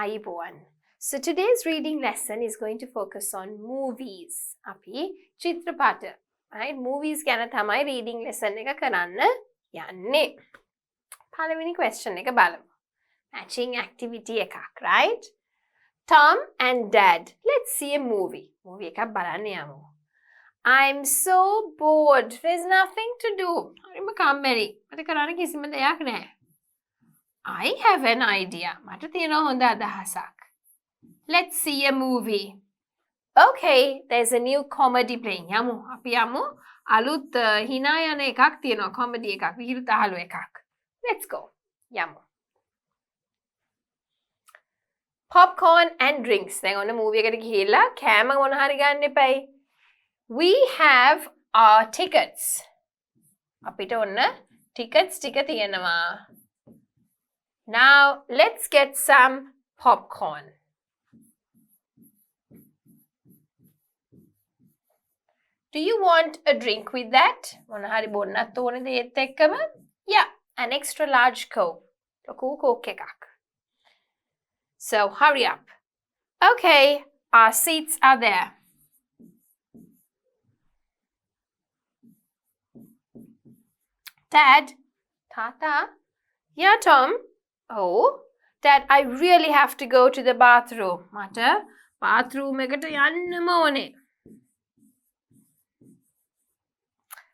Ayubowan. So today's reading lesson is going to focus on movies. Api chitrapata. Right? Movies ගැන තමයි reading lesson එක කරන්න යන්නේ. පළවෙනි question එක බලමු. Matching activity එකක්, right? Tom and Dad, let's see a movie. Movie එකක් බලන්න යමු. I'm so bored. There's nothing to do. හරිම කම්මැලි. මට කරන්න කිසිම දෙයක් නැහැ. I have an idea. මට තියෙනවා හොඳ අදහසක්. Let's see a movie. Okay, there's a new comedy playing. යමු. අපි යමු. අලුත් හිනා යන එකක් තියෙනවා. comedy එකක්. විහිළු තහළු එකක්. Let's go. යමු. Popcorn and drinks. දැන් ඔන්න movie එකට ගිහිල්ලා කෑම මොන හරි ගන්න එපයි. We have our tickets. අපිට ඔන්න tickets ටික තියෙනවා. Now, let's get some popcorn. Do you want a drink with that? මොන හරි බොන්නත් ඕනේද ඒත් එක්කම? Yeah, an extra large Coke. ලොකු Coke එකක්. So, hurry up. Okay, our seats are there. Dad? Tata? Yeah, Tom? Oh, Dad, I really have to go to the bathroom. Mata, bathroom එකට යන්නම ඕනේ.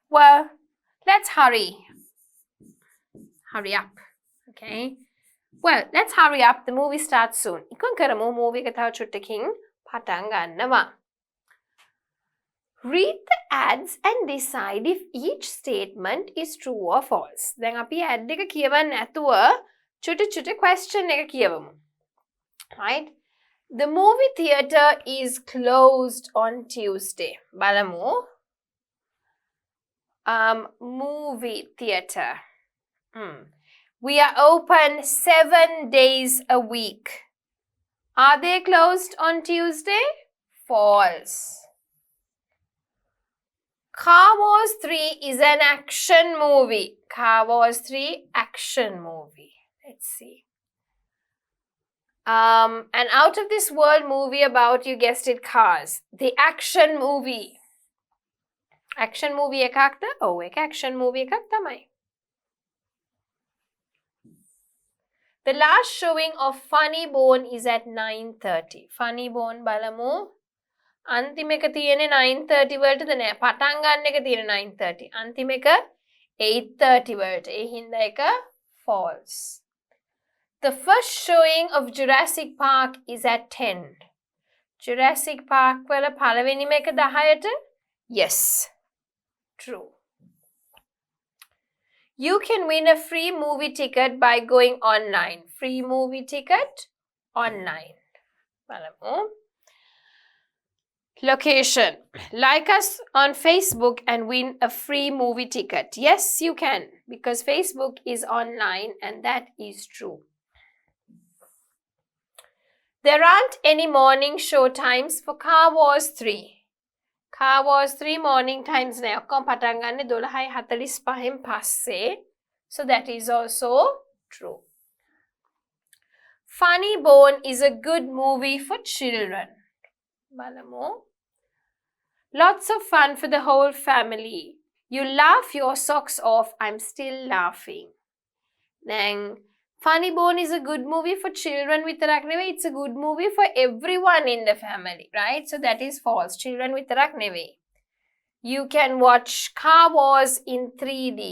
Well, let's hurry. Hurry up. Okay? Well, let's hurry up. The movie starts soon. ඉක්මන් කරමු movie එක තව චුට්ටකින් පටන් ගන්නවා. Read the ads and decide if each statement is true or false. දැන් අපි ad එක කියවන්න නැතුව චුටි question එක කියවමු. Right? The movie theater is closed on Tuesday. බලමු. Movie theater. We are open 7 days a week. Are they closed on Tuesday? False. Car Wars 3 is an action movie. Car Wars 3 action movie. Let's see. An out of this world movie about, you guessed it, cars. The action movie. Action movie එකක්ද? ඔව් ඒක action movie එකක් තමයි. The last showing of Funny Bone is at 9:30. Funny Bone බලමු. අන්තිම එක තියෙන්නේ 9:30 වලටද නෑ. පටන් ගන්න එක තියෙන්නේ 9:30. අන්තිම එක 8:30 වලට. ඒ හින්දා එක false. The first showing of Jurassic Park is at 10. Jurassic Park වල පළවෙනිම එක 10ට? Yes. True. You can win a free movie ticket by going online. Free movie ticket online. Valamu. Location. Like us on Facebook and win a free movie ticket. Yes, you can, because Facebook is online and that is true. There aren't any morning show times for Car Wars 3. Car Wars 3 morning times නෑ. ඔක්කොම පටන් ගන්න 12:45න් පස්සේ. So that is also true. Funny Bone is a good movie for children. බලමු. Lots of fun for the whole family. You laugh your socks off. I'm still laughing. Then Funny Bone is a good movie for children විතරක් නෙවෙයි. It's a good movie for everyone in the family, right? So that is false. Children විතරක් නෙවෙයි. You can watch Car Wars in 3D.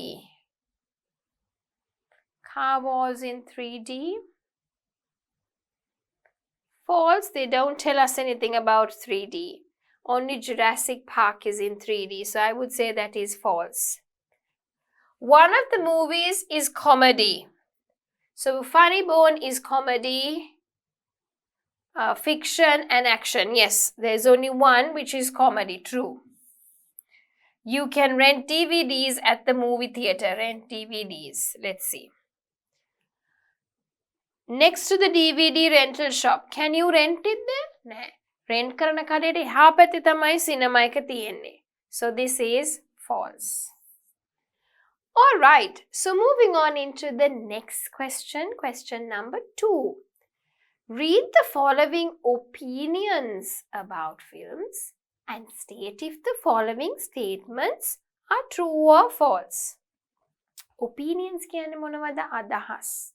Car Wars in 3D. False. They don't tell us anything about 3D. Only Jurassic Park is in 3D. So I would say that is false. One of the movies is comedy. So Funny Bone is comedy, fiction and action. Yes, there's only one which is comedy. True. You can rent DVDs at the movie theater. Rent DVDs. Let's see. Next to the DVD rental shop. Can you rent it there? නෑ. Rent කරන කඩේට එහා පැත්තේ තමයි cinema එක තියෙන්නේ. So this is false. All right, so moving on into the next question, question number 2. Read the following opinions about films and state if the following statements are true or false. Opinions කියන්නේ මොනවද? අදහස්.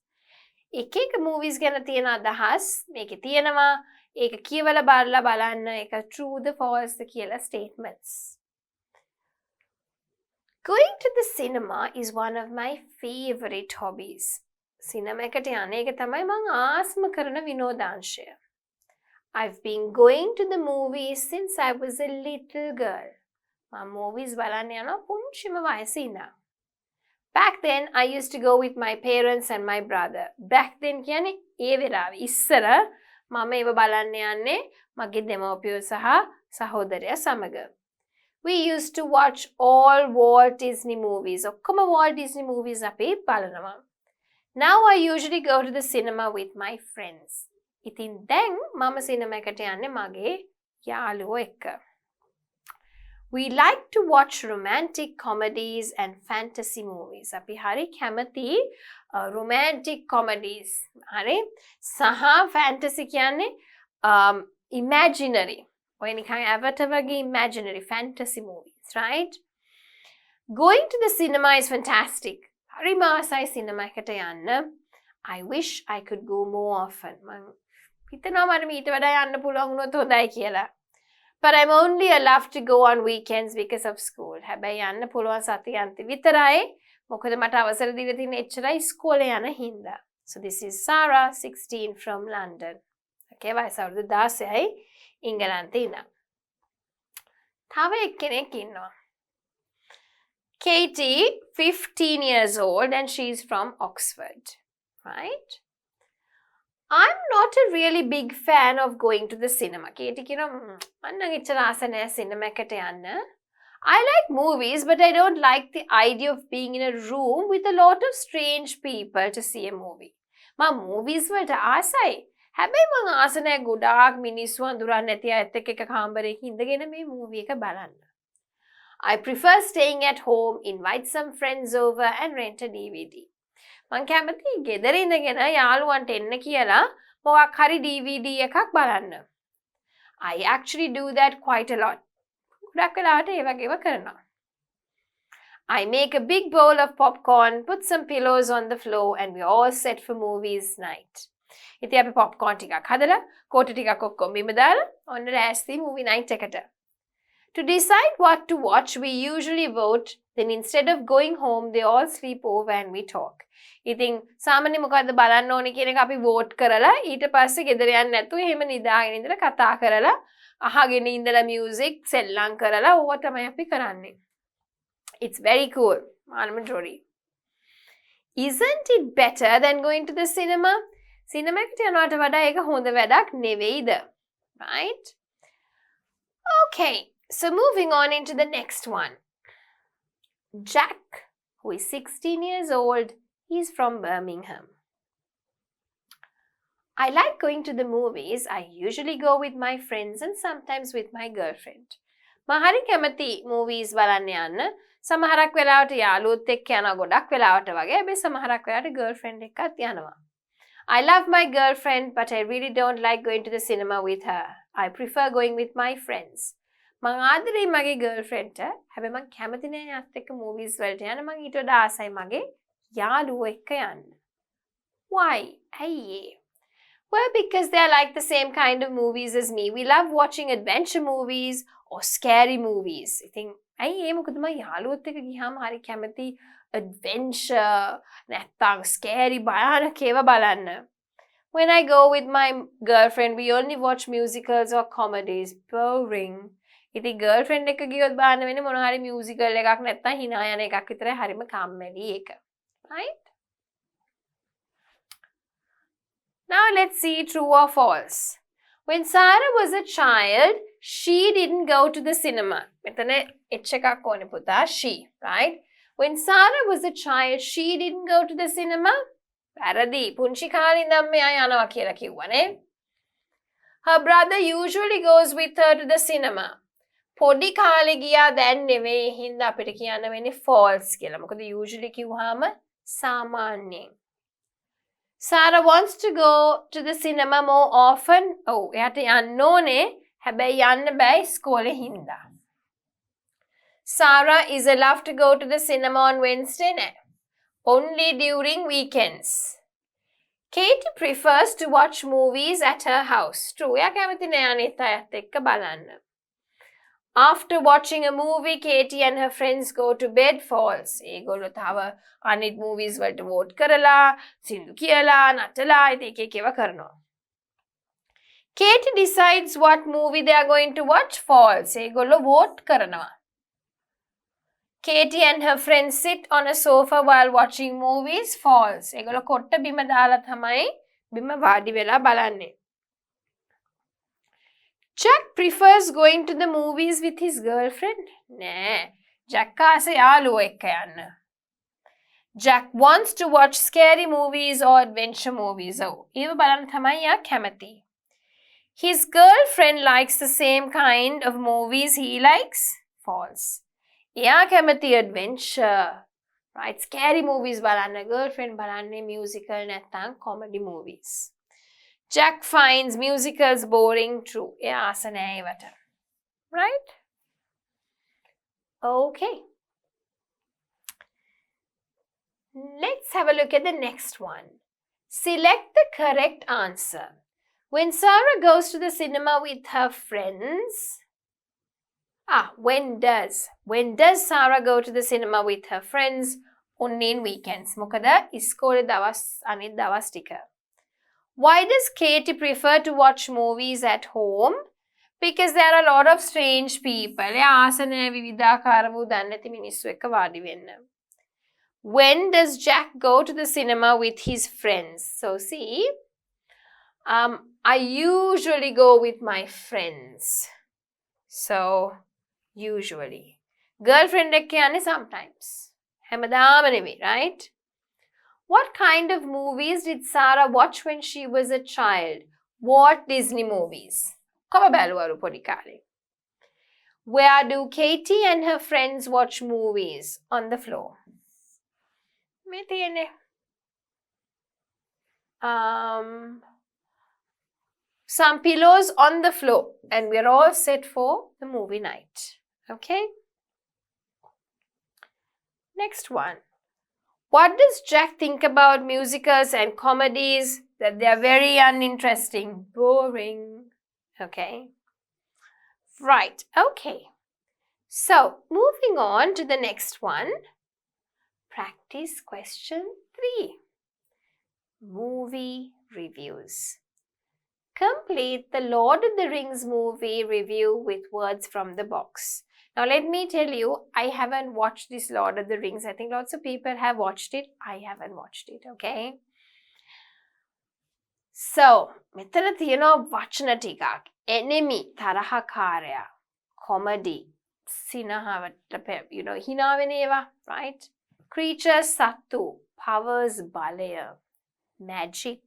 එක movies ගැන තියෙන අදහස් මේකේ තියෙනවා. ඒක කියවලා බලලා බලන්න ඒක true the false කියලා statements. Going to the cinema is one of my favorite hobbies. Cinema එකට යන එක තමයි මම ආස්ම කරන විනෝදාංශය. I've been going to the movies since I was a little girl. මම movies බලන්න යනවා පුංචිම වයසේ ඉඳන්. Back then I used to go with my parents and my brother. Back then කියන්නේ ඒ වෙලාවේ ඉස්සර මම ඒව බලන්න යන්නේ මගේ දෙමව්පියෝ සහ සහෝදරයා සමග. We used to watch all Walt Disney movies. ඔක්කොම Walt Disney movies අපි බලනවා. Now I usually go to the cinema with my friends. ඉතින් දැන් මම සිනමා එකට යන්නේ මගේ යාළුවෝ එක්ක. We like to watch romantic comedies and fantasy movies. අපි හරි කැමති romantic comedies. හරි සහ fantasy කියන්නේ imaginary. ඔය නිකන් Avatar වගේ imaginary fantasy movies, right? Going to the cinema is fantastic. හරිම ආසයි සිනමා එකට යන්න. I wish I could go more often. මම හිතනවා මට මීට වඩා යන්න පුළුවන් වුණොත් හොඳයි කියලා. But I'm only allowed to go on weekends because of school. හැබැයි යන්න පුළුවන් සතියන්ති විතරයි. මොකද මට අවසර දීලා තියෙන එච්චරයි ඉස්කෝලේ යන හින්දා. So this is Sarah, 16 from London. Okay, වයස අවුරුදු 16යි ඉංගලන්තේ ඉඳන්. තව එක්කෙනෙක් ඉන්නවා. Katie, 15 years old, and she's from Oxford, right? I'm not a really big fan of going to the cinema. Katie කියනවා මම නම් එච්චර ආස නැහැ cinema එකට යන්න. I like movies, but I don't like the idea of being in a room with a lot of strange people to see a movie. මම movies වලට ආසයි. හැබැයි මම ආස නැහැ ගොඩාක් මිනිස්සු අඳුරන්නේ නැති අයත් එක්ක එක කාමරයක ඉඳගෙන මේ movie එක බලන්න. I prefer staying at home, invite some friends over and rent a DVD. මං කැමති ගෙදර ඉඳගෙන යාළුවන්ට එන්න කියලා මොකක් හරි DVD එකක් බලන්න. I actually do that quite a lot. ගොඩක් වෙලාවට ඒ වගේම කරනවා. I make a big bowl of popcorn, put some pillows on the floor and we're all set for movies night. ඉතින් අපි popcorn ටිකක් හදලා කොට ටිකක් ඔක්කොම බිම දාලා ඔන්න රැස්ති movie night එකට. To decide what to watch, we usually vote. Then instead of going home, they all sleep over and we talk. ඉතින් සාමාන්‍ය මොකද්ද බලන්න ඕනේ කියන එක අපි vote කරලා ඊට පස්සේ ගෙදර යන්නේ නැතුව එහෙම නිදාගෙන ඉඳලා කතා කරලා අහගෙන ඉඳලා music සෙල්ලම් කරලා ඕවා තමයි අපි කරන්නේ. It's very cool. Mandatory. Isn't it better than going to the cinema? Cinema එකට යනවට වඩා ඒක හොඳ වැඩක් නෙවෙයිද? Right? Okay. So moving on into the next one. Jack, who is 16 years old, he's from Birmingham. I like going to the movies. I usually go with my friends and sometimes with my girlfriend. මම හරි කැමති movies බලන්න යන්න. සමහරක් වෙලාවට යාළුවොත් එක්ක යනවා ගොඩක් වෙලාවට වගේ. හැබැයි සමහරක් වෙලාවට girlfriend එක්කත් යනවා. I love my girlfriend, but I really don't like going to the cinema with her. I prefer going with my friends. මං ආදරේ මගේ ගර්ල්ෆ්‍රෙන්ඩ්ට හැබැයි මං කැමති නෑ යාත් එක්ක මූවීස් වලට යන්න මං ඊට වඩා ආසයි මගේ යාළුවෝ එක්ක යන්න. Why? ඇයි? Well, because they are like the same kind of movies as me. We love watching adventure movies or scary movies. ඉතින් ඇයි ඒ මොකද මං යාළුවොත් එක්ක ගියාම හරි කැමති adventure නැත්නම් scary භයානක ඒවා බලන්න. When I go with my girlfriend, we only watch musicals or comedies. Boring. ඉතින් girlfriend එක්ක ගියොත් බලන්න වෙන්නේ මොන හරි musical එකක් නැත්නම් hina යන එකක් විතරයි හරිම කම්මැලි එක. Right? Now let's see true or false. When Sarah was a child, she didn't go to the cinema. මෙතන H එකක් ඕනේ පුතා she, right? When Sarah was a child, she didn't go to the cinema. වැරදි. පුංචි කාලේ ඉඳන් මෙයා යනවා කියලා කිව්වනේ. Her brother usually goes with her to the cinema. පොඩි කාලේ ගියා දැන් නෙවෙයි හින්දා අපිට කියන්න වෙන්නේ false කියලා. මොකද usually කිව්වහම සාමාන්‍යයෙන්. Sarah wants to go to the cinema more often. Oh, එයාට යන්න ඕනේ. හැබැයි යන්න බෑ ඉස්කෝලේ හින්දා. Sarah is allowed to go to the cinema on Wednesday නෑ. Only during weekends. Katie prefers to watch movies at her house. True. එයා කැමති නෑ අනිත් අයත් එක්ක බලන්න. After watching a movie, Katie and her friends go to bed. False. ඒගොල්ලෝ තව අනිත් movies වලට vote කරලා, සින්දු කියලා, නටලා ඒක ඒවා කරනවා. Katie decides what movie they are going to watch. False. ඒගොල්ලෝ vote කරනවා. Katie and her friends sit on a sofa while watching movies. False. ඒගොල්ලෝ කොට්ට බිම දාලා තමයි බිම වාඩි වෙලා බලන්නේ. Jack prefers going to the movies with his girlfriend. නෑ. Jack ආස යාළුවෝ එක්ක යන්න. Jack wants to watch scary movies or adventure movies. Oh, ඒව බලන්න තමයි යා කැමති. His girlfriend likes the same kind of movies he likes. False. එයා කැමති adventure. Right? Scary movies බලන්න. Girlfriend බලන්නේ musical නැත්නම් comedy movies. Jack finds musicals boring. True. එයා ආස නෑ ඒවට. Right? Okay. Let's have a look at the next one. Select the correct answer. When Sarah goes to the cinema with her friends. When does Sarah go to the cinema with her friends? Only in weekends. මොකද ඉස්කෝලේ දවස් අනිත් දවස් ටික. Why does Katie prefer to watch movies at home? Because there are a lot of strange people. එයා ආස නෑ විවිධාකාර වූ දන්නේ නැති මිනිස්සු එක්ක වාඩි වෙන්න. When does Jack go to the cinema with his friends? So see, I usually go with my friends. So, usually. Girlfriend එක්ක යන්නේ sometimes. හැමදාම නෙවෙයි, right? What kind of movies did Sarah watch when she was a child? What Disney movies? Kama බැලුවලු පොඩි කාලේ. Where do Katie and her friends watch movies? On the floor. මේ තියෙන්නේ. Some pillows on the floor. And we're all set for the movie night. Okay? Next one. What does Jack think about musicals and comedies? That they are very uninteresting. Boring. Okay. Right. Okay. So, moving on to the next one. Practice question 3. Movie reviews. Complete the Lord of the Rings movie review with words from the box. Now, let me tell you, I haven't watched this Lord of the Rings. I think lots of people have watched it. I haven't watched it, okay? So, මෙතන තියෙනවා වචන ටිකක්. Enemy, තරහකාරයා. Comedy, සිනහවට, hina වෙන ඒවා, right? Creatures, සත්තු. Powers, බලය. Magic.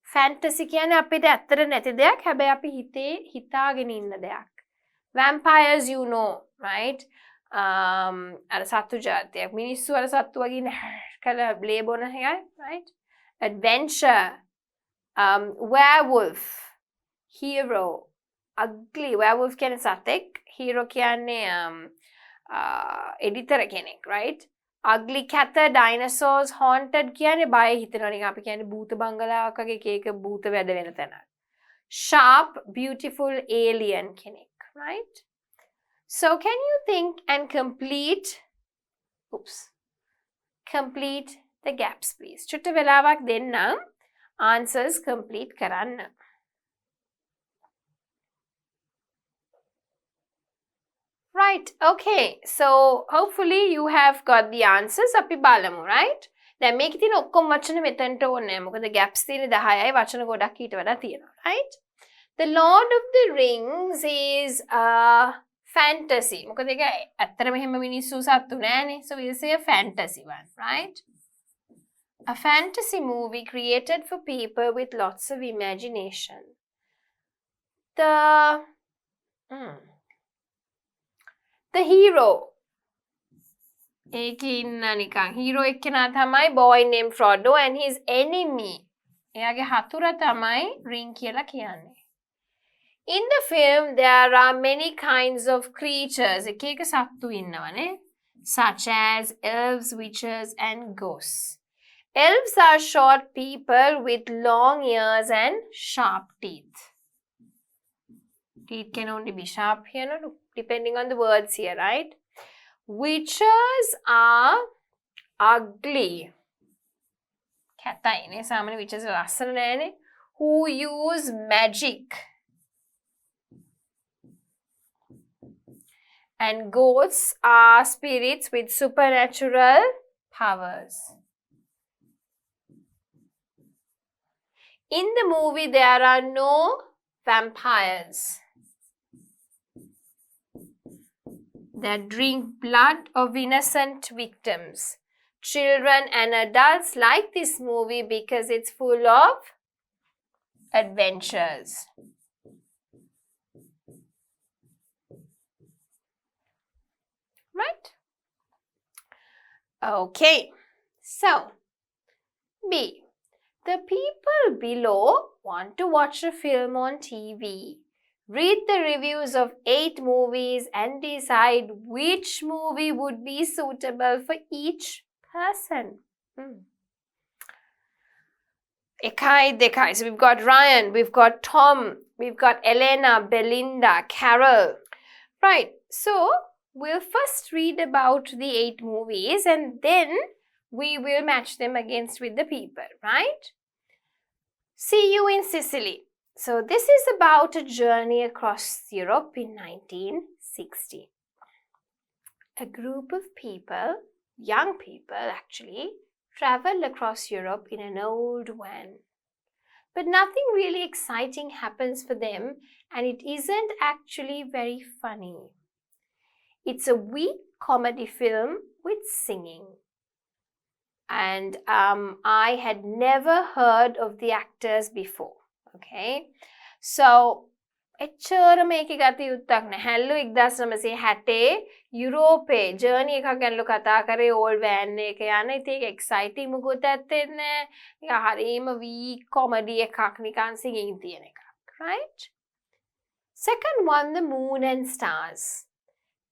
Fantasy කියන්නේ අපිට ඇත්තට නැති දෙයක්. හැබැයි අපි හිතාගෙන ඉන්න දෙයක්. Vampires, you know, right? අර සත්තු ජාතියක්. මිනිස්සු අර සත්තු වගේ කළ බ්ලේ බොන එකයි, right? Adventure, werewolf, hero, ugly. Werewolf කියන්නේ සතෙක්. Hero කියන්නේ editor කෙනෙක්, right? Ugly cat, dinosaurs, haunted කියන්නේ බය හිතනවා නිකන් අපි කියන්නේ භූත බංගලාවක් වගේ එක භූත වැඩ වෙන තැන. Sharp, beautiful alien කෙනෙක්. Right? So, can you think and complete the gaps, please? චුට්ට වෙලාවක් දෙන්නම් answers complete කරන්න. Right, okay. So, hopefully you have got the answers. අපි බලමු, right? දැන් මේකේ තියෙන ඔක්කොම වචන මෙතනට ඕනේ නැහැ. මොකද gaps තියෙන්නේ 10යි වචන ගොඩක් ඊට වඩා තියෙනවා, right? The Lord of the Rings is a fantasy. මොකද ඒක ඇත්තටම එහෙම මිනිස්සු සත්තු නෑනේ. So we'll say a fantasy one, right? A fantasy movie created for people with lots of imagination. The hero. ඒකේ ඉන්න නිකන් hero එක්කෙනා තමයි boy named Frodo and his enemy එයාගේ හතුර තමයි ring කියලා කියන්නේ. In the film, there are many kinds of creatures. එක එක සත්තු ඉන්නවනේ. Such as elves, witches, and ghosts. Elves are short people with long ears and sharp teeth. Teeth can only be sharp here, no? Depending on the words here, right? Witches are ugly. කැතයිනේ සාමාන්‍ය witches ලස්සන නෑනේ. Who use magic. And ghosts are spirits with supernatural powers. In the movie, there are no vampires that drink blood of innocent victims. Children and adults like this movie because it's full of adventures. Right? Okay. So, B. The people below want to watch a film on TV. Read the reviews of 8 movies and decide which movie would be suitable for each person. Ekai dekai. So we've got Ryan, we've got Tom, we've got Elena, Belinda, Carol. Right. So we'll first read about the 8 movies and then we will match them against with the people, right? See you in Sicily. So this is about a journey across Europe in 1960. A group of people, young people actually, travel across Europe in an old van. But nothing really exciting happens for them and it isn't actually very funny. It's a weak comedy film with singing. And I had never heard of the actors before. Okay. So, එච්චර මේක ගත යුත්තක් නැහැ. හැල්ලු 1960 යුරෝපේ journey එකක් ගැනලු කතා කරේ old van එක යන. ඉතින් ඒක එක්සයිටිං මුකුත් ඇත්තේ නැහැ. නිකන් හරීම වීක් කොමඩි එකක් නිකන් සිංගින් තියෙන එකක්. Right? Second one, The Moon and Stars.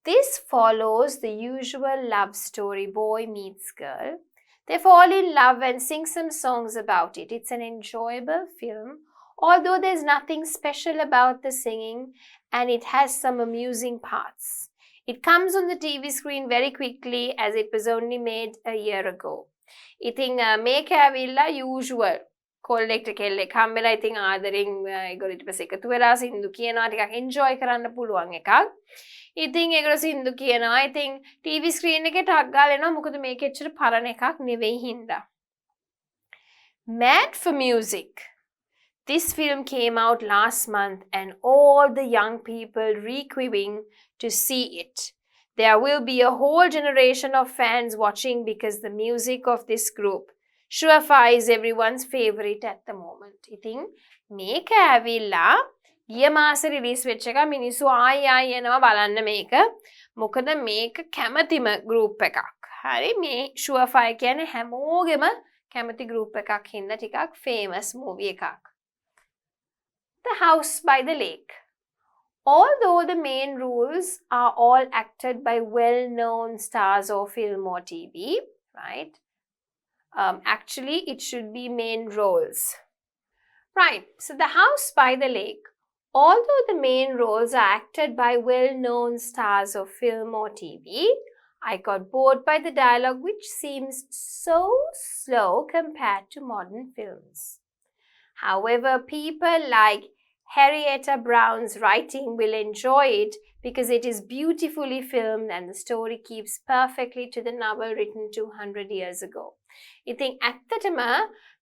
This follows the usual love story, boy meets girl. They fall in love and sing some songs about it. It's an enjoyable film, although there's nothing special about the singing and it has some amusing parts. It comes on the TV screen very quickly as it was only made a year ago. ඉතින් මේක ඇවිල්ලා usual කොල්ලෙක්ට කෙල්ලෙක් හම්බෙලා ඉතින් ආදරෙන් ඒගොල්ලෝ ඊට පස්සේ එකතු වෙලා සින්දු කියනවා ටිකක් enjoy කරන්න පුළුවන් එකක්. ඉතින් ඒගොල්ලෝ සින්දු කියනවා. ඉතින් TV screen එකේ ටක් ගාලා එනවා මොකද මේක එච්චර පරණ එකක් නෙවෙයි හින්දා. Mad for Music. This film came out last month and all the young people requeuing to see it. There will be a whole generation of fans watching because the music of this group surefire is everyone's favorite at the moment. ඉතින් මේක ඇවිල්ලා ගිය මාසේ release වෙච්ච එක මිනිස්සු ආයි එනවා බලන්න මේක. මොකද මේක කැමැතිම group එකක්. හරි මේ surefire කියන්නේ හැමෝගෙම කැමැති group එකක් හින්දා ටිකක් famous movie එකක්. The House by the Lake. Although the main roles are all acted by well-known stars of film or TV, right? Actually, it should be main roles. Right, so The House by the Lake. Although the main roles are acted by well-known stars of film or TV, I got bored by the dialogue which seems so slow compared to modern films. However, people like Henrietta Brown's writing will enjoy it because it is beautifully filmed and the story keeps perfectly to the novel written 200 years ago. ඉතින් ඇත්තටම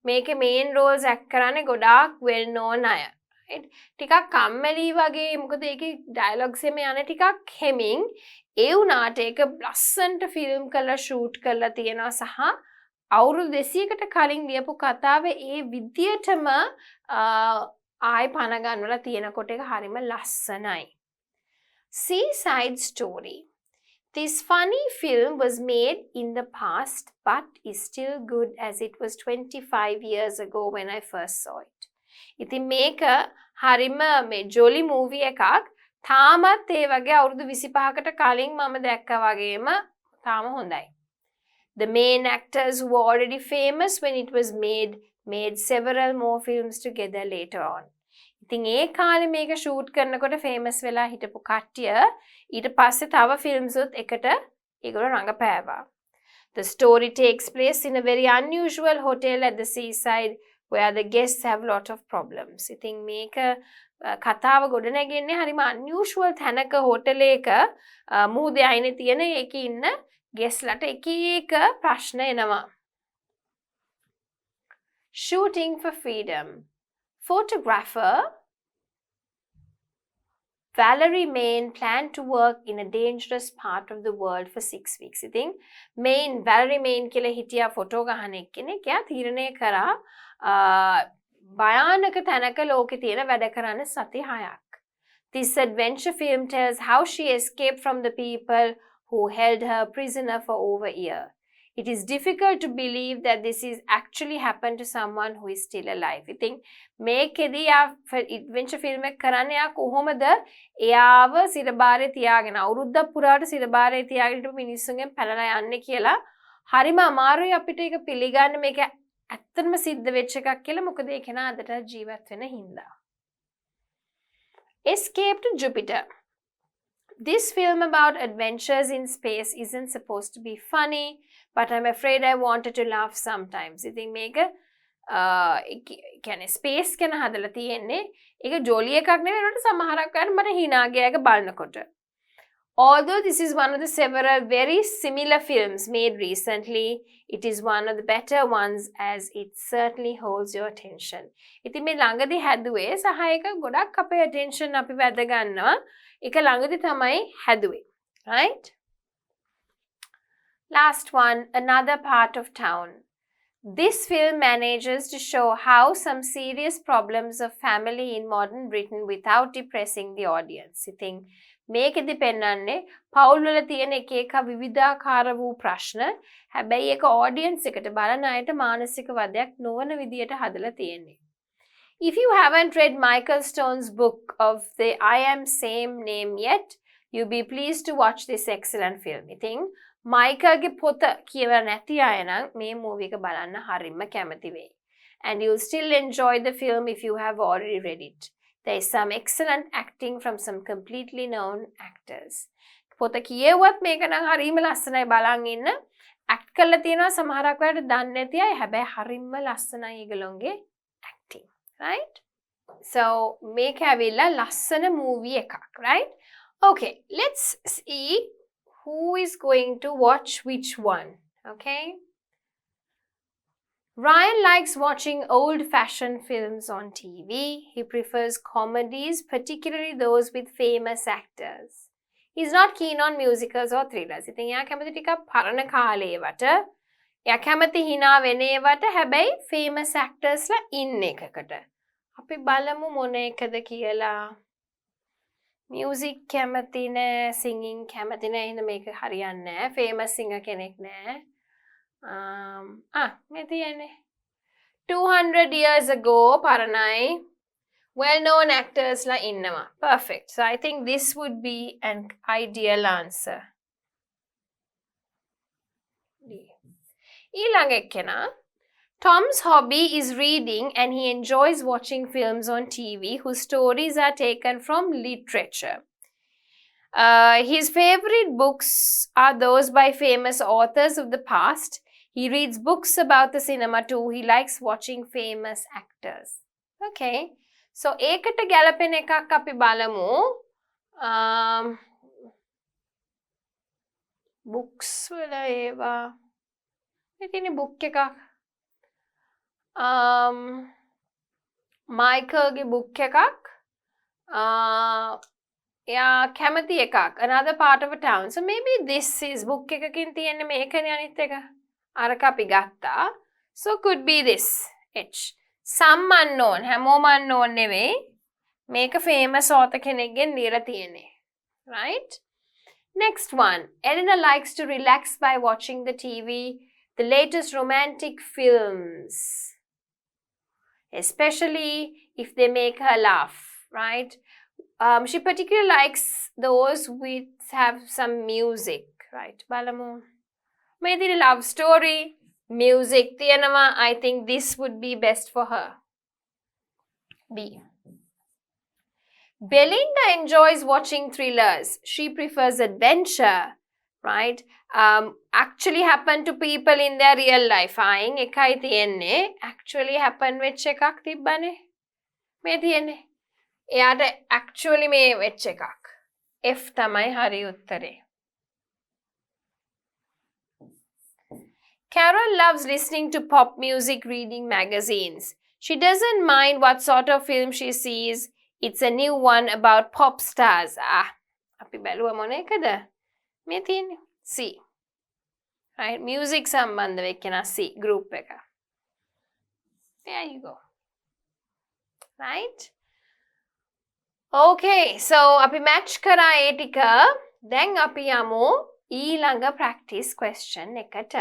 මේක main roles act කරන්නේ ගොඩාක් well known අය. Right? ටිකක් කම්මැලි වගේ මොකද ඒකේ dialogues එම යන ටිකක් හෙමින් ඒ වුණාට ඒක ලස්සනට ෆිල්ම් කරලා shoot කරලා තියෙනවා සහ අවුරුදු 200කට කලින් ලියපු කතාවේ ඒ විදියටම ආයි පණ ගන්නවලා තියෙනකොට ඒක හරිම ලස්සනයි. Seaside Story. This funny film was made in the past but is still good as it was 25 years ago when I first saw it. ඉතින් මේක හරිම මේ ජොලි මූවි එකක්. තාමත් ඒ වගේ අවුරුදු 25කට කලින් මම දැක්කා වගේම තාම හොඳයි. The main actors who were already famous when it was made several more films together later on. ඉතින් ඒ කාලේ මේක ෂූට් කරනකොට famous වෙලා හිටපු කට්ටිය ඊට පස්සේ තව films උත් එකට ඒගොල්ලෝ රඟපෑවා. The story takes place in a very unusual hotel at the seaside where the guests have a lot of problems. ඉතින් මේක කතාව ගොඩනැගෙන්නේ හරිම unusual තැනක hotel එක මුහුදේ අයිනේ තියෙන ඒකේ ඉන්න guest ලට එක එක ප්‍රශ්න එනවා. Shooting for freedom. Photographer Valerie Main planned to work in a dangerous part of the world for 6 weeks. ඉතින් Valerie Main කියලා හිටියා ෆොටෝ ගහන එක්කෙනෙක්. එයා තීරණය කරා භයානක තැනක ලෝකේ තියෙන වැඩ කරන්න සති 6ක්. This adventure film tells how she escaped from the people who held her prisoner for over a year. It is difficult to believe that this is actually happened to someone who is still alive. ඉතින් මේකෙදී adventure film එක කරන්නේ යා කොහොමද එයාව සිරබාරේ තියාගෙන අවුරුද්දක් පුරාට සිරබාරේ තියාගෙන ඉඳපු මිනිස්සුන්ගෙන් පැනලා යන්නේ කියලා හරිම අමාරුයි අපිට ඒක පිළිගන්න මේක ඇත්තටම සිද්ධ වෙච්ච එකක් කියලා මොකද ඒ කෙනා අදට ජීවත් වෙන හින්දා. Escape to Jupiter. This film about adventures in space isn't supposed to be funny, but I'm afraid I wanted to laugh sometimes. ඉතින් මේක කියන්නේ ස්පේස් ගැන හදලා තියෙන්නේ. ඒක ජොලි එකක් නෙවෙයි ඒකට සමහරක් වෙලාවට මට hina ගියා ඒක බලනකොට. Although this is one of the several very similar films made recently, it is one of the better ones as it certainly holds your attention. ඉතින් මේ ළඟදී හැදුවේ සහ ඒක ගොඩක් අපේ attention අපි වැද ගන්නවා. ඒක ළඟදී තමයි හැදුවේ. Right? Last one, Another Part of Town. This film manages to show how some serious problems of family in modern Britain without depressing the audience. ඉතින් මේකෙදි පෙන්වන්නේ පවුල් වල තියෙන එක එක විවිධාකාර වූ ප්‍රශ්න. හැබැයි ඒක audience එකට බලන අයට මානසික වදයක් නොවන විදියට හදලා තියෙන්නේ. If you haven't read Michael Stone's book of the I Am Same name yet, you'll be pleased to watch this excellent film. ඉතින් මයිකල්ගේ පොත කියවලා නැති අය නම් මේ මූවි එක බලන්න හරිම කැමති වෙයි. And you'll still enjoy the film if you have already read it. There is some excellent acting from some completely known actors. පොත කියවුවත් මේක නම් හරිම ලස්සනයි බලන් ඉන්න. act කරලා තියෙනවා සමහරක් වෙලාවට දන්නේ නැති අය. හැබැයි හරිම ලස්සනයි ඒගොල්ලෝගේ acting. Right? So මේක ඇවිල්ලා ලස්සන movie එකක්. Right? Okay, let's see who is going to watch which one. Okay? Ryan likes watching old-fashioned films on TV. He prefers comedies, particularly those with famous actors. He's not keen on musicals or thrillers. ඉතින් එයා කැමති ටිකක් පරණ කාලේවට. එයා කැමති hina වෙන ඒවට හැබැයි famous actors ලා ඉන්න එකකට. අපි බලමු මොන එකද කියලා. Music කැමති නෑ, singing කැමති නෑ. එහෙනම් මේක හරියන්නේ නෑ. Famous singer කෙනෙක් නෑ. මේ තියෙන්නේ 200 years ago පරණයි. Well-known actors ලා ඉන්නවා. Perfect. So I think this would be an ideal answer. ඊළඟ එක්කෙනා Tom's hobby is reading and he enjoys watching films on TV whose stories are taken from literature. His favorite books are those by famous authors of the past. He reads books about the cinema too. He likes watching famous actors. Okay. So, ඒකට ගැලපෙන එකක් අපි බලමු. Books වල ඒවා. ඉතින් book එකක්. Michaelගේ book එකක්. එයා කැමති එකක්. Another Part of a Town. So maybe this is book එකකින් තියෙන්නේ මේකනේ අනිත් එක. අරක අපි ගත්තා. So could be this. H. Some unknown. හැමෝම unknown නෙවෙයි. මේක famous author කෙනෙක්ගෙන් ලියලා තියෙන්නේ. Right? Next one. Elena likes to relax by watching the TV, the latest romantic films, especially if they make her laugh, right? She particularly likes those which have some music, right? Balamu. Maybe love story, music, tiyanama. I think this would be best for her. B. Belinda enjoys watching thrillers. She prefers adventure, right? Actually happen to people in their real life. Ayin ekai tiyenne. Actually happen වෙච්ච එකක් තිබ්බනේ. මේ තියෙන්නේ. එයාට actually මේ වෙච්ච එකක්. F තමයි හරි උත්තරේ. Carol loves listening to pop music, reading magazines. She doesn't mind what sort of film she sees. It's a new one about pop stars. අපි බැලුවා මොන එකද? මේ තියෙන්නේ C. Right? Music සම්බන්ධ වෙච්ච C group එක. There you go. Right? Okay, so අපි match කරා ඒ ටික. දැන් අපි යමු ඊළඟ practice question එකට.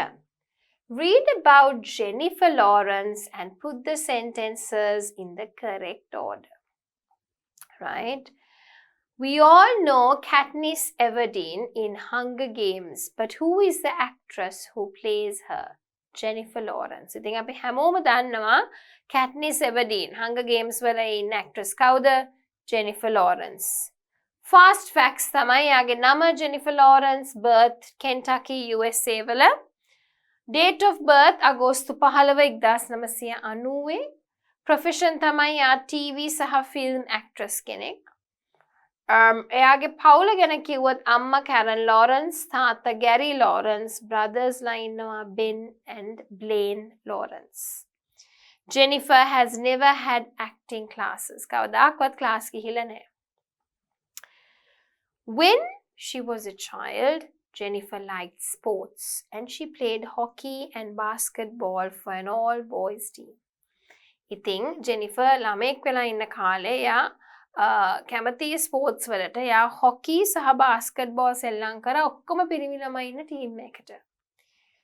Read about Jennifer Lawrence and put the sentences in the correct order. Right? We all know Katniss Everdeen in Hunger Games, but who is the actress who plays her? Jennifer Lawrence. ඉතින් අපි හැමෝම දන්නවා Katniss Everdeen Hunger Games වල ඉන්න actress කවුද? Jennifer Lawrence. Fast facts තමයි යාගේ නම Jennifer Lawrence, birth Kentucky, USA වල. Date of birth August 15 1990. Profession තමයි යා TV සහ film actress කෙනෙක්. එයාගේ පවුල ගැන කිව්වොත් අම්මා Karen Lawrence, තාත්තා Gary Lawrence, brothers ලා ඉන්නවා Ben and Blaine Lawrence. Jennifer has never had acting classes. කවදාකවත් class ගිහිල්ලා නැහැ. When she was a child, Jennifer liked sports and she played hockey and basketball for an all-boys team. ඉතින් Jennifer ළමෙක් වෙලා ඉන්න කාලේ යා කැමති ස්පෝර්ට්ස් වලට යා හොකි සහ බාස්කට්බෝල් සෙල්ලම් කරා ඔක්කොම පිරිමි ළමයි ඉන්න ටීම් එකකට.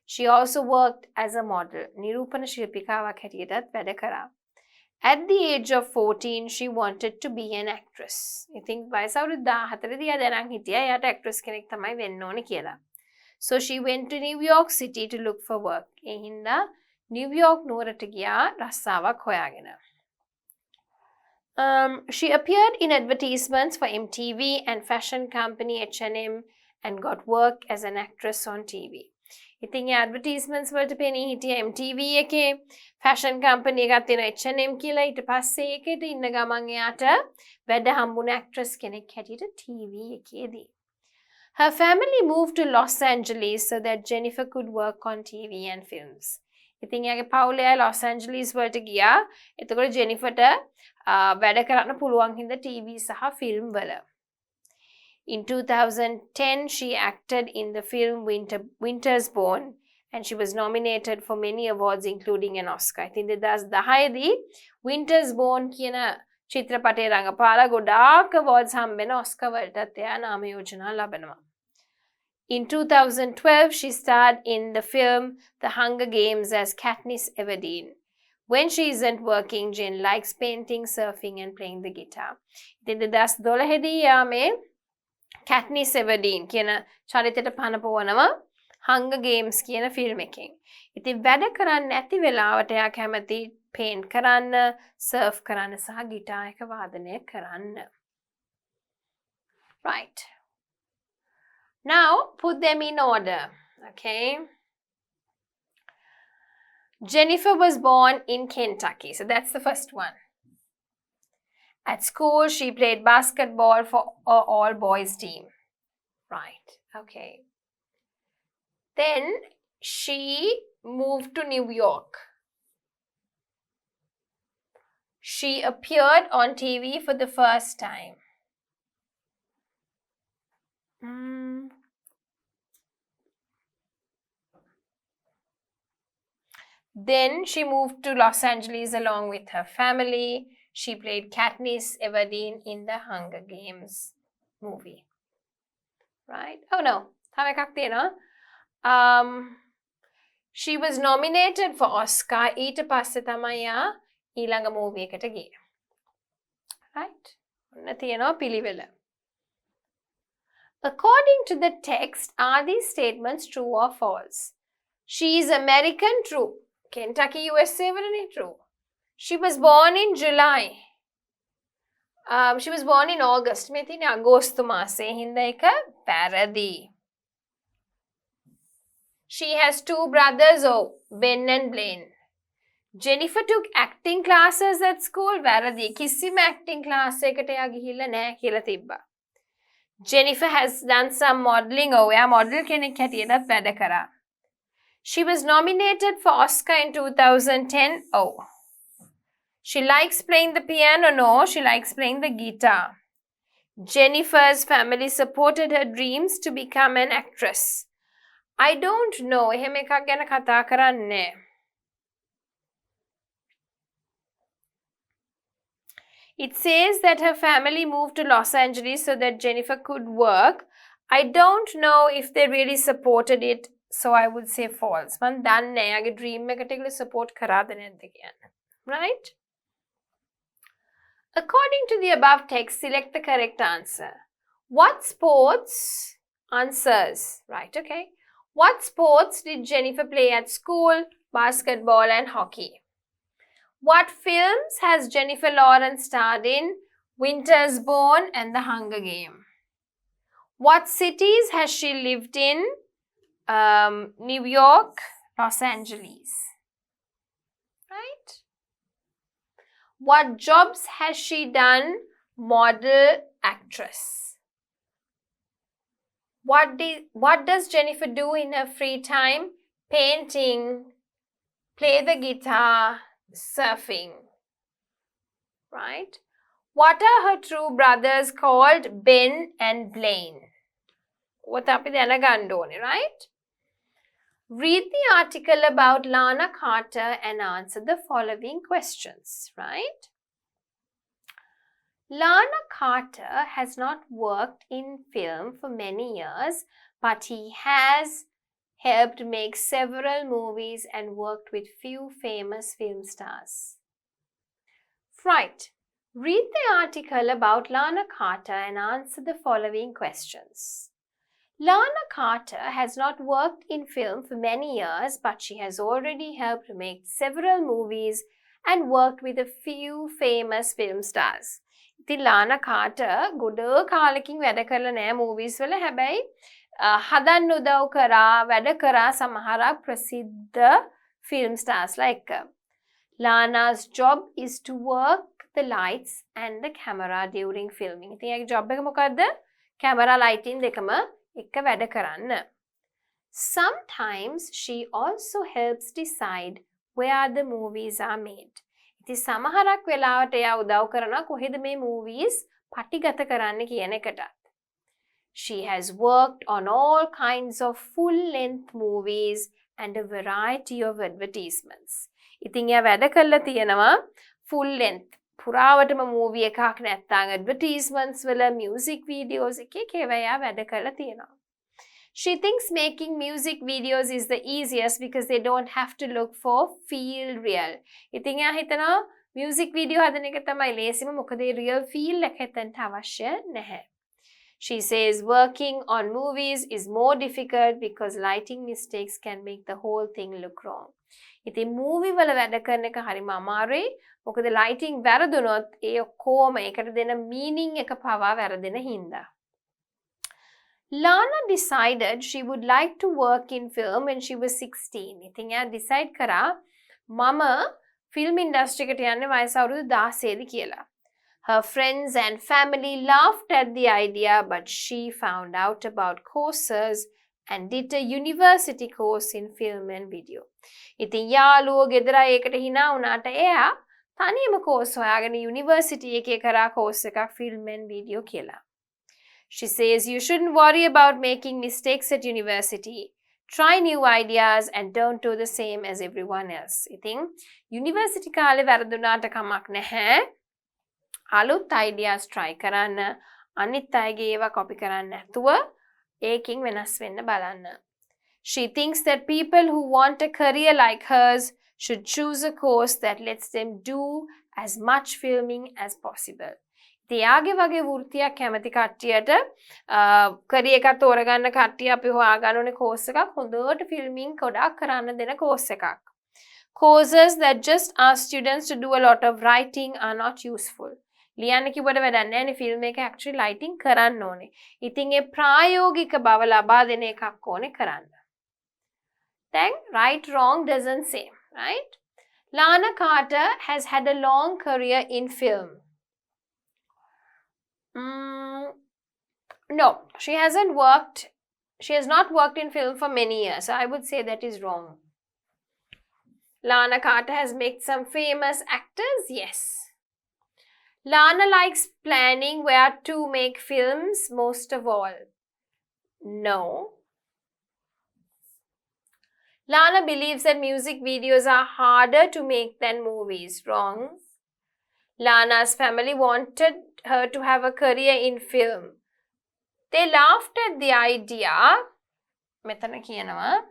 She also worked as a model. නිරූපණ ශිල්පිකාවක් හැටියටත් වැඩ කරා. At the age of 14, she wanted to be an actress. ඉතින් වයස අවුරුදු 14 දී දැනන් හිටියා එයාට actress කෙනෙක් තමයි වෙන්න ඕනේ කියලා. So she went to New York City to look for work. ඒ හින්දා New York නුවරට ගියා රස්සාවක් හොයාගෙන. She appeared in advertisements for MTV and fashion company H&M and got work as an actress on TV. ඉතින් ඒ advertisements වලට පෙනී හිටිය MTV එකේ fashion company එකක් තියෙන H&M කියලා ඊට පස්සේ ඒකෙට ඉන්න ගමන් එයාට වැඩ හම්බුන actress කෙනෙක් හැටියට TV එකේදී. Her family moved to Los Angeles so that Jennifer could work on TV and films. ඉතින් එයාගේ පවුල Los Angeles වලට ගියා. එතකොට Jenniferට වැඩ කරන්න පුළුවන් හින්දා TV සහ film වල. In 2010, she acted in the film Winter's Bone and she was nominated for many awards including an Oscar. I think that's the දී Winter's Bone කියන චිත්‍රපටයේ රඟපාලා ගොඩාක් awards හම්බෙන Oscar වලටත් එයා නාම යෝජනා ලබනවා. In 2012, she starred in the film The Hunger Games as Katniss Everdeen. When she isn't working, Jen likes painting, surfing and playing the guitar. ඉතින් 2012 දී යා මේ Katniss Everdeen කියන චරිතයට පනපවනවා Hunger Games කියන ෆිල්ම් එකෙන්. ඉතින් වැඩ කරන්නේ නැති වෙලාවට එයා කැමති paint කරන්න, surf කරන්න සහ ගිටාර් එක වාදනය කරන්න. Right. Now put them in order. Okay. Jennifer was born in Kentucky. So that's the first one. At school, she played basketball for an all-boys team. Right. Okay. Then she moved to New York. She appeared on TV for the first time. Then she moved to Los Angeles along with her family. She played Katniss Everdeen in the Hunger Games movie. right? Oh no, තව එකක් තියෙනවා. She was nominated for Oscar. ඊට පස්සේ තමයි යා ඊළඟ movie එකට ගියේ. Right? ඔන්න තියෙනවා පිළිවෙල. According to the text, are these statements true or false? She is American, true. Kentucky, USA, වලනේ true. She was born in July. She was born in August. මේ තියෙන්නේ අගෝස්තු මාසයේ. හින්දා එක වැරදි. She has two brothers, Ben and Blaine. Jennifer took acting classes at school. වැරදි. කිසිම acting class එකකට එයා ගිහිල්ලා නැහැ කියලා තිබ්බා. Jennifer has done some modeling. එයා model කෙනෙක් හැටියටත් වැඩ කරා. She was nominated for Oscar in 2010. She likes playing the piano. No, she likes playing the guitar. Jennifer's family supported her dreams to become an actress. I don't know. එහෙම එකක් ගැන කතා කරන්නේ. It says that her family moved to Los Angeles so that Jennifer could work. I don't know if they really supported it, so I would say false. මම දන්නේ යාගේ dream එකට ඒගොල්ලෝ support කරාද නැද්ද කියන්නේ. Right? According to the above text, select the correct answer. What sports? Answers. Right, okay. What sports did Jennifer play at school? Basketball and hockey. What films has Jennifer Lawrence starred in? Winter's Bone and The Hunger Game. What cities has she lived in? New York, Los Angeles. Right? What jobs has she done? Model, actress. What does Jennifer do in her free time? Painting, play the guitar, surfing. Right? What are her true brothers called? Ben and Blaine. What අපි දැනගන්න ඕනේ, right? Read the article about Lana Carter and answer the following questions, right? Lana Carter has not worked in film for many years, but he has helped make several movies and worked with few famous film stars. Right. Read the article about Lana Carter and answer the following questions. Lana Carter has not worked in film for many years, but she has already helped make several movies and worked with a few famous film stars. ඉතින් Lana Carter ගොඩ කාලෙකින් වැඩ කරලා නැහැ movies වල. හැබැයි හදන්න උදව් කරා, වැඩ කරා සමහරක් ප්‍රසිද්ධ film stars like Lana's job is to work the lights and the camera during filming. ඉතින් එයාගේ job එක මොකද්ද? camera lighting දෙකම එක වැඩ කරන්න. Sometimes she also helps decide where the movies are made. ඉතින් සමහරක් වෙලාවට එයා උදව් කරනවා කොහෙද මේ movies පටිගත කරන්න කියන එකටත්. She has worked on all kinds of full-length movies and a variety of advertisements. ඉතින් එයා වැඩ කරලා තියෙනවා full length පුරාවටම movie එකක් නැත්නම් advertisements වල music videos එකේ ඒවා වැඩ කරලා තියෙනවා. She thinks making music videos is the easiest because they don't have to look for feel real. ඉතින් එයා හිතනවා music video හදන එක තමයි ලේසිම මොකද ඒ real feel එක හිතන්න අවශ්‍ය නැහැ. She says working on movies is more difficult because lighting mistakes can make the whole thing look wrong. ඉතින් movie වල වැඩ කරන එක හරිම අමාරුයි. මොකද lighting වැරදුනොත් ඒ ඔක්කොම ඒකට දෙන meaning එක පවා වැරදෙන හින්දා. Lana decided she would like to work in film when she was 16. ඉතින් එයා decide කරා මම film industry එකට යන්නේ වයස අවුරුදු 16 කියලා. Her friends and family laughed at the idea, but she found out about courses and did a university course in film and video. ඉතින් යාළුවෝ ගෙදර ඒකට hina වුණාට එයා තනියම course හොයාගෙන university එකේ කරා course එකක් film and video කියලා. She says you shouldn't worry about making mistakes at university. Try new ideas and don't do the same as everyone else. ඉතින් university කාලේ වැරදුනාට කමක් නැහැ. අලුත් ideas try කරන්න, අනිත් අයගේ ඒවා copy කරන්න නැතුව ඒකින් වෙනස් වෙන්න බලන්න. She thinks that people who want a career like hers should choose a course that lets them do as much filming as possible. එයාගේ වගේ වෘත්තියක් කැමති කට්ටියට කරියර් එකක් තෝරගන්න කට්ටිය අපි හොයාගන්න ඕනේ කෝස් එකක් හොඳට ෆිල්මින් ගොඩක් කරන්න දෙන කෝස් එකක්. Courses that just ask students to do a lot of writing are not useful. ලියන්න කිව්වට වැඩක් නැහැ නේ ෆිල්ම් එක actually writing කරන්න ඕනේ. ඉතින් ඒ ප්‍රායෝගික බව ලබා දෙන එකක් ඕනේ කරන්න. Then right wrong doesn't say, right? Lana Carter has had a long career in film. No, she has not worked in film for many years, so I would say that is wrong. Lana Carter has made some famous actors, yes. Lana likes planning where to make films most of all. No. Lana believes that music videos are harder to make than movies. Wrong. Lana's family wanted her to have a career in film. They laughed at the idea. මෙතන කියනවා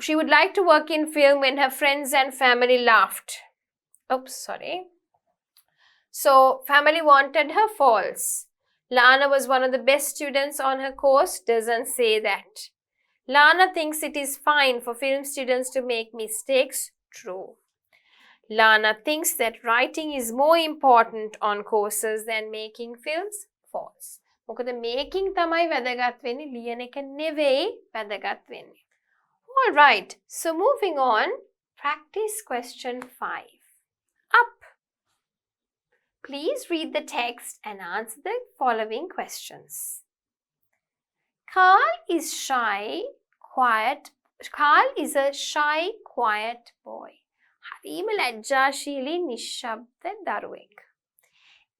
she would like to work in film when her friends and family laughed. Oops, sorry. So family wanted her false. Lana was one of the best students on her course. Doesn't say that. Lana thinks it is fine for film students to make mistakes. True. Lana thinks that writing is more important on courses than making films. False. මොකද making තමයි වැදගත් වෙන්නේ ලියන එක නෙවෙයි වැදගත් වෙන්නේ. All right. So moving on, practice question 5. Up. Please read the text and answer the following questions. Carl is a shy, quiet boy. හරිම ලැජ්ජාශීලී නිශ්ශබ්ද දරුවෙක්.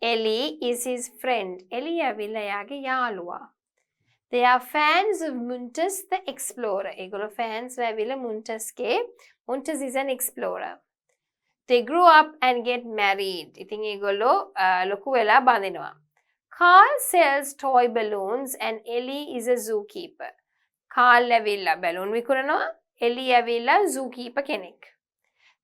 Ellie is his friend. Ellie ඇවිල්ලා එයාගේ යාළුවා. They are fans of Muntus the explorer. ඒගොල්ලෝ fans ඇවිල්ලා Muntusගේ. Muntus is an explorer. They grew up and get married. ඉතින් ඒගොල්ලෝ ලොකු වෙලා බඳිනවා. Carl sells toy balloons and Ellie is a zookeeper. Carl ඇවිල්ලා balloon විකුණනවා. Ellie ඇවිල්ලා zookeeper කෙනෙක්.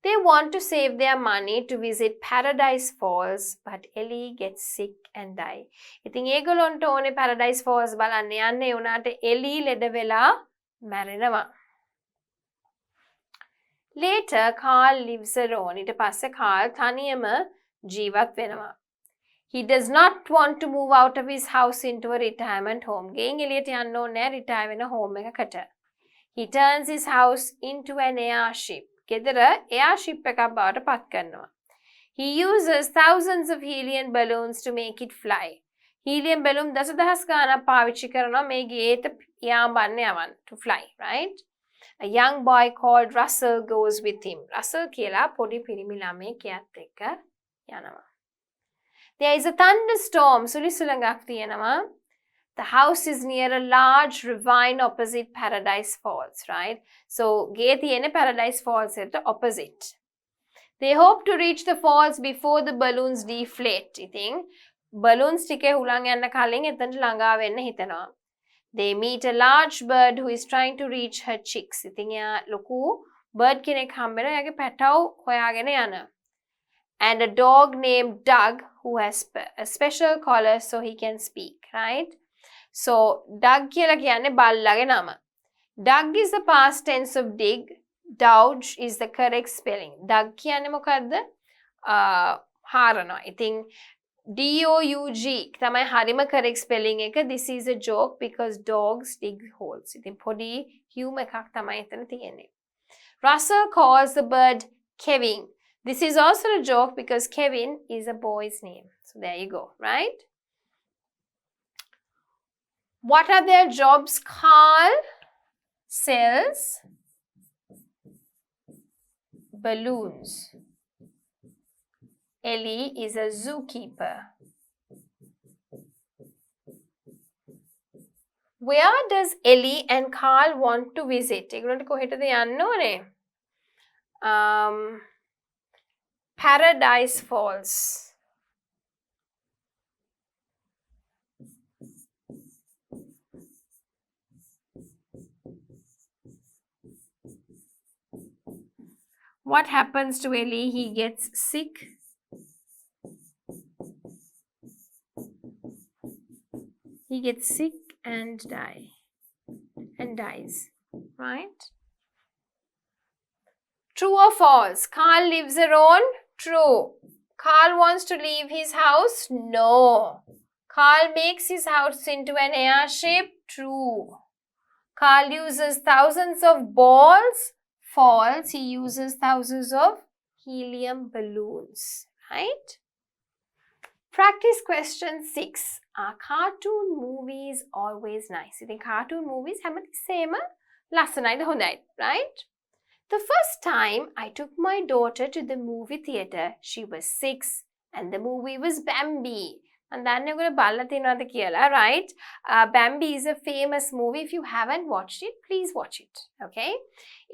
They want to save their money to visit Paradise Falls, but Ellie gets sick and die. ඉතින් ඒගොල්ලන්ට ඕනේ Paradise Falls බලන්න යන්න ඒ උනාට Ellie ලෙඩ වෙලා මැරෙනවා. Later, Carl lives alone. ඊට පස්සේ Carl තනියම ජීවත් වෙනවා. He does not want to move out of his house into a retirement home. ගෙයින් එළියට යන්න ඕනේ නැහැ retire වෙන home එකකට. He turns his house into an airship. ගෙදර airship එකක් බවට පත් කරනවා. He uses thousands of helium balloons to make it fly. Helium balloon දසදහස් ගාණක් පාවිච්චි කරනවා මේ ගේට යාඹන්න යවන්න to fly, right? A young boy called Russell goes with him. Russell කියලා පොඩි පිරිමි ළමයෙක් එයාත් එක්ක යනවා. There is a thunderstorm. සුළි සුළඟක් තියෙනවා. The house is near a large ravine opposite Paradise Falls, right? So, ගේ තියෙන්නේ Paradise Falls එකට opposite. They hope to reach the falls before the balloons deflate. ඉතින් balloons ටිකේ හුලං යන්න කලින් එතනට ළඟා වෙන්න හිතනවා. They meet a large bird who is trying to reach her chicks. ඉතින් එයා ලොකු bird කෙනෙක් හම්බ වෙනවා. එයාගේ පැටව් හොයාගෙන යන. And a dog named Doug who has a special collar so he can speak, right? So, Doug කියලා කියන්නේ බල්ලගේ නම. Doug is the past tense of dig. Douge is the correct spelling. Doug කියන්නේ මොකද්ද? හාරනවා. ඉතින් D-O-U-G තමයි හරිම correct spelling එක. This is a joke because dogs dig holes. ඉතින් පොඩි humor එකක් තමයි එතන තියෙන්නේ. Russell calls the bird Kevin. This is also a joke because Kevin is a boy's name. So there you go, right? What are their jobs? Carl sells balloons. Ellie is a zookeeper. Where does Ellie and Carl want to visit? ඒගොල්ලන්ට කොහෙටද යන්න ඕනේ? Paradise Falls. What happens to Ellie? He gets sick. He gets sick and dies. Right? True or false? Carl lives alone? True. Carl wants to leave his house? No. Carl makes his house into an airship? True. Carl uses thousands of balls? False. He uses thousands of helium balloons. Right? Practice question 6. Are cartoon movies always nice? You think cartoon movies හැමතිස්සෙම ලස්සනයිද හොඳයි, right? The first time I took my daughter to the movie theatre, she was 6 and the movie was Bambi. And then you're going to balla tinada kiyala, right? Bambi is a famous movie. If you haven't watched it, please watch it. Okay?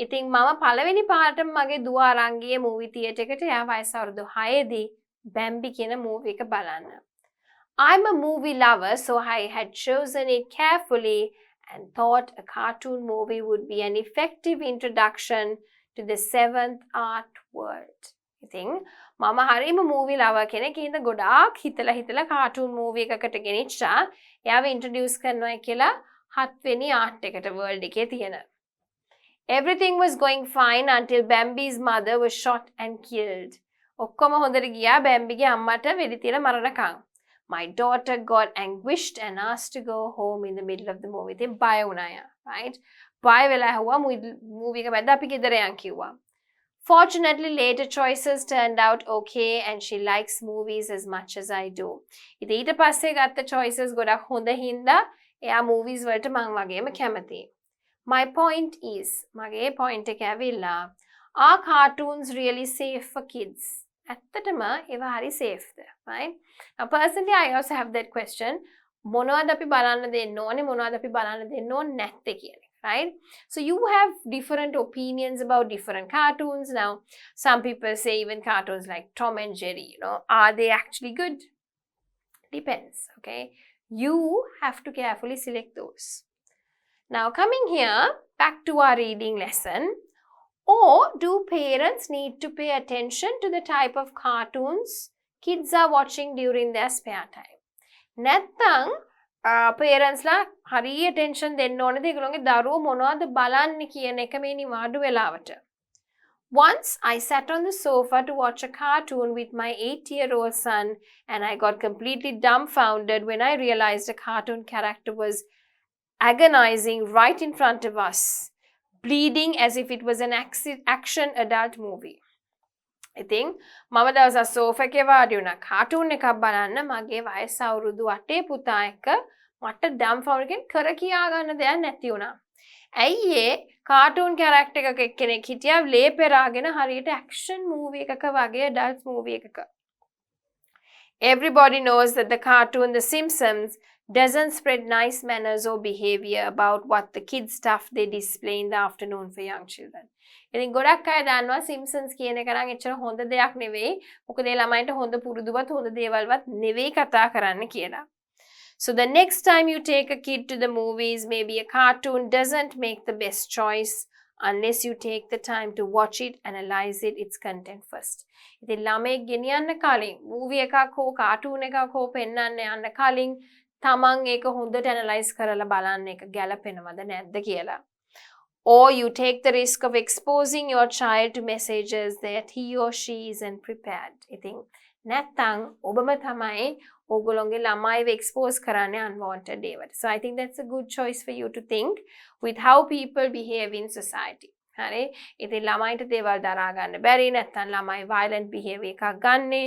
ඉතින් මම පළවෙනි පාරටම මගේ දුව අරන් ගියේ movie theatre එකට. එයා වයස අවුරුදු 6දී Bambi කියන movie එක බලන්න. I'm a movie lover, so I had chosen it carefully and thought a cartoon movie would be an effective introduction to the 7th art world. ඉතින් මම හරියම movie lover කෙනෙක්. හින්දා ගොඩාක් හිතලා cartoon movie එකකට ගෙනිච්චා. එයාව introduce කරනවා කියලා 7 වෙනි art එකට world එකේ තියෙන. Everything was going fine until Bambi's mother was shot and killed. ඔක්කොම හොඳට ගියා බැම්බිගේ අම්මට වෙඩි තියලා මරණකම්. My daughter got anguished and asked to go home in the middle of the movie. ඉතින් බය වුණා යා, right? බය වෙලා ඇහුවා movie එක මැද අපි ගෙදර යන් කිව්වා. Fortunately, later choices turned out okay and she likes movies as much as I do. ඉතින් ඊට පස්සේ ගත්ත choices ගොඩක් හොඳ හින්දා එයා movies වලට මං වගේම කැමතියි. My point is, මගේ point එක ඇවිල්ලා, are cartoons really safe for kids? ඇත්තටම ඒවා හරි safeද, right? Now personally I also have that question. මොනවද අපි බලන්න දෙන්න ඕනේ, මොනවද අපි බලන්න දෙන්න ඕනේ නැත්තේ කියන එක, right? So you have different opinions about different cartoons. Now some people say even cartoons like Tom and Jerry, are they actually good? Depends, okay? You have to carefully select those. Now coming here, back to our reading lesson. Or do parents need to pay attention to the type of cartoons kids are watching during their spare time? නැත්තම් parents ලා හරිය attention දෙන්න ඕනේද ඒගොල්ලෝගේ දරුවෝ මොනවද බලන්නේ කියන එක මේ නිවාඩු වෙලාවට. Once I sat on the sofa to watch a cartoon with my 8-year-old son and I got completely dumbfounded when I realized a cartoon character was agonizing right in front of us, bleeding as if it was an action adult movie. ඉතින් මම දවසක් sofa එකේ වාඩි වුණා cartoon එකක් බලන්න. මගේ වයස අවුරුදු 8 පුතා එක්ක මට ඩම්ෆවුන්ඩ් එකෙන් කර කියා ගන්න දෙයක් නැති වුණා. ඇයි ඒ කාටුන් කැරක්ටර් එකක එක්කෙනෙක් හිටියා ලේ පෙරාගෙන හරියට ඇක්ෂන් මූවි එකක වගේ ඇඩල්ට් මූවි එකක. Everybody knows that the cartoon The Simpsons doesn't spread nice manners or behavior about what the kids stuff they display in the afternoon for young children. ඉතින් ගොඩක් අය දන්නවා Simpsons කියන එක නම් එච්චර හොඳ දෙයක් නෙවෙයි. මොකද ඒ ළමයින්ට හොඳ පුරුදුවත් හොඳ දේවල්වත් නෙවෙයි කතා කරන්න කියලා. So the next time you take a kid to the movies, maybe a cartoon doesn't make the best choice unless you take the time to watch it, analyze its content first. ඉතින් ළමෙක් ගෙනියන්න කලින් movie එකක් හෝ cartoon එකක් හෝ පෙන්වන්න යන්න කලින් තමන් ඒක හොඳට analyze කරලා බලන්න ඒක ගැලපෙනවද නැද්ද කියලා. Or you take the risk of exposing your child to messages that he or she isn't prepared. ඉතින් නැත්තම් ඔබම තමයි ඕගොල්ලෝගේ ළමයිව expose කරන්නේ unwanted දේවල්. So I think that's a good choice for you to think with how people behave in society. හරි. ඉතින් ළමයින්ට දේවල් දරා ගන්න බැරි නැත්තම් ළමයි violent behavior එකක් ගන්නේ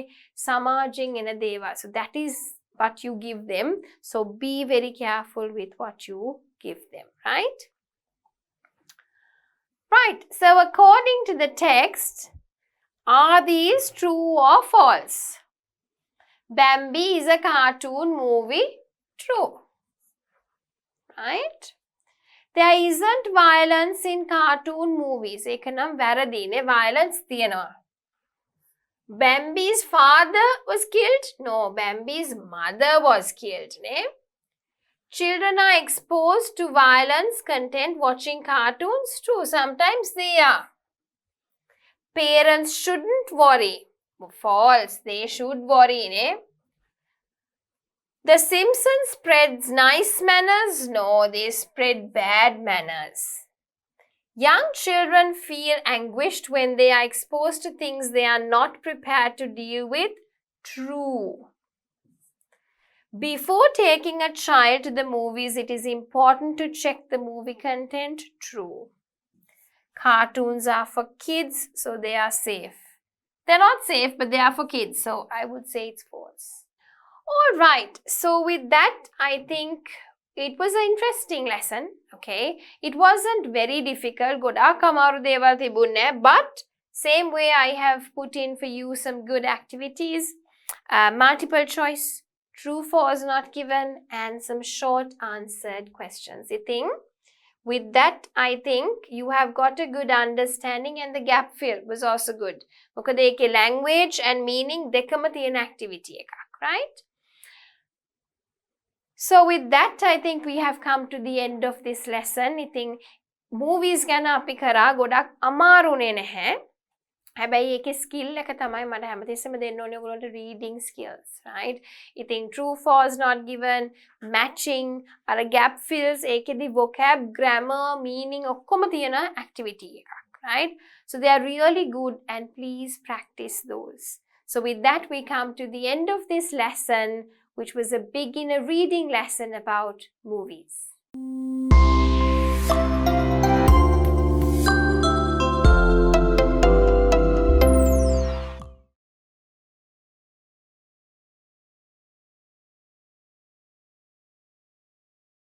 සමාජයෙන් එන දේවල්. So that is what you give them. So be very careful with what you give them, right? Right. So according to the text, are these true or false? Bambi is a cartoon movie. True. Right? There isn't violence in cartoon movies. ඒක නම් වැරදිනේ. Violence තියෙනවා. Bambi's father was killed? No, Bambi's mother was killed. Ne? Children are exposed to violence content watching cartoons? True, sometimes they are. Parents shouldn't worry. False, they should worry. Ne? The Simpsons spreads nice manners? No, they spread bad manners. Young children feel anguished when they are exposed to things they are not prepared to deal with? True. Before taking a child to the movies, it is important to check the movie content? True. Cartoons are for kids, so they are safe. They're not safe, but they are for kids, so I would say it's false. All right, so with that, I think it was an interesting lesson, okay? It wasn't very difficult, ගොඩාක් අමාරු දේවල් තිබුණේ, but same way I have put in for you some good activities, multiple choice, true, false not given, and some short answered questions. I think with that, I think you have got a good understanding, and the gap fill was also good. මොකද ඒකේ language and meaning දෙකම තියෙන activity එකක්, right? So with that, I think we have come to the end of this lesson. I think movies ගැන අපි කරා ගොඩක් අමාරුනේ නැහැ. හැබැයි ඒකේ skill එක තමයි මට හැමතිස්සෙම දෙන්න ඕනේ ඔයගොල්ලන්ට reading skills, right? I think true, false not given, matching, අර gap fills, ඒකෙදි vocab, grammar, meaning ඔක්කොම තියෙන activity එකක්, right? So they are really good, and please practice those. So with that, we come to the end of this lesson, which was a beginner reading lesson about movies.